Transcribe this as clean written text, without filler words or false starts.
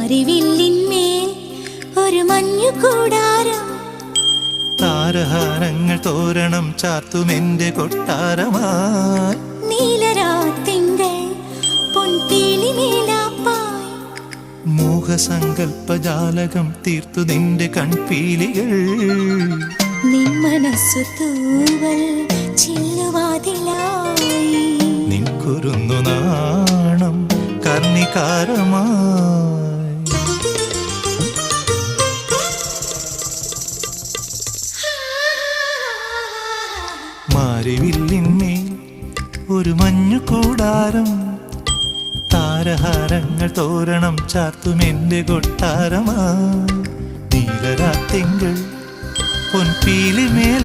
മാരിവില്ലിന്മേൽ ഒരു മഞ്ഞു കൂടാരം, താരഹാരങ്ങൾ തോരണം ചാർത്തുമെന്റെ കൊട്ടാരമായി. നീലരാത്തിങ്കൾ പൊൻപീലി മേലാപ്പായി, മോഹസങ്കൽപ്പജാലകം തീർത്തു നിന്റെ കൺപീലികൾ. നിൻ മനസ്സു തൂവൽ ചില്ലുവാതിലായി, നിൻ കുരുന്നു നാണം കർണികാരമായി. മാരിവില്ലിന്മേൽ ഒരു മഞ്ഞു കൂടാരം, താരഹാരങ്ങൾ തോരണം ചാർത്തുമെന്റെ കൊട്ടാരമായി. നീലരാത്തിങ്കൾ പൊൻപീലി മേൽ